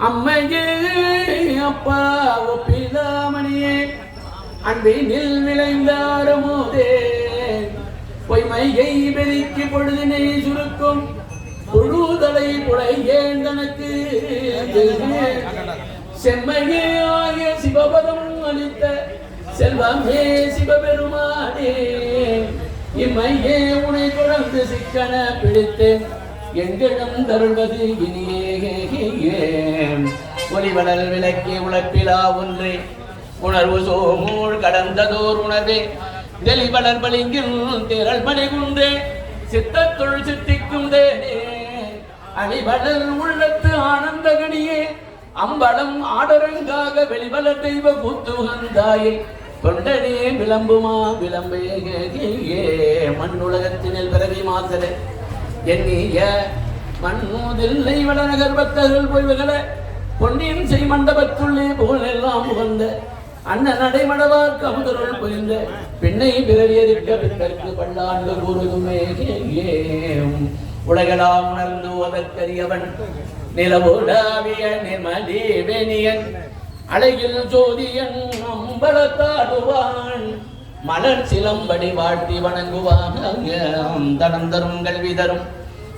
அம்மையே அப்பா ஒப்பிலாமணியே அன்பினில் விளைந்த அருமுதே பொய்மையை பெருக்கி பொழுதினை சுருக்கும் புழுதலை புழையேன் தனக்கு செம்மையே ஆகிய சிவபதம் அளித்த செல்வமே சிவபெருமானே இம்மையே உனை தொடர்ந்து சிக்கன பிடித்து எங்கிடம் தருள்வது இனியே ஒளிவளர் விளக்கே உழைப்பிலா ஒன்றே உணர்வு சோமூழ் கடந்ததோர் உணர்வே தெளிவளர் பளிங்கில் திரள் மணி குன்றே சித்தத்துள் சித்திக்கும் தேனே அணிவளர் உள்ளத்து ஆனந்த கணியே அம்பலம் ஆடரங்காக வெளிவளர் தெய்வ கூத்துகந்தாயே தொண்டனே விளம்புமா விளம்பே மண்ணுலகத்தினில் பிறவி மாசல எண்ணிய மண்ணூதில்லை வளநகர் பக்தர்கள் பொய்வுகள பொன்னியின் செய் மண்டபத்துள்ளே புகழெல்லாம் புகழ்ந்த அண்ணன் நடைமடவார் கமுதருள் புரிந்த பின்னை பிறவியதிக்க பித்தற்கு பல்லாண்டு கூறுதுமே உலகலாம் உணர்ந்து அதற்கரியவன் நிலவுடாவிய நிர்மலி வேணியன் அழகில் ஜோதியன் அம்பலத்தாடுவான் மலர் சிலம்படி வாழ்த்தி வணங்குவான் தனம் தரும் கல்வி தரும்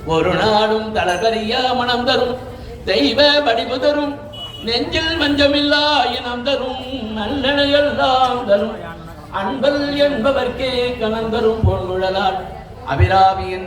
ஒரு நாடும் தளர்கறியா மனம் தரும் தெய்வ வடிவு தரும் நெஞ்சில் வஞ்சமில்லா இனம் தரும் நல்லெல்லாம் தரும் அன்பல் என்பவர்க்கே கணந்தரும் பொன்குழலால் அபிராமி என்ற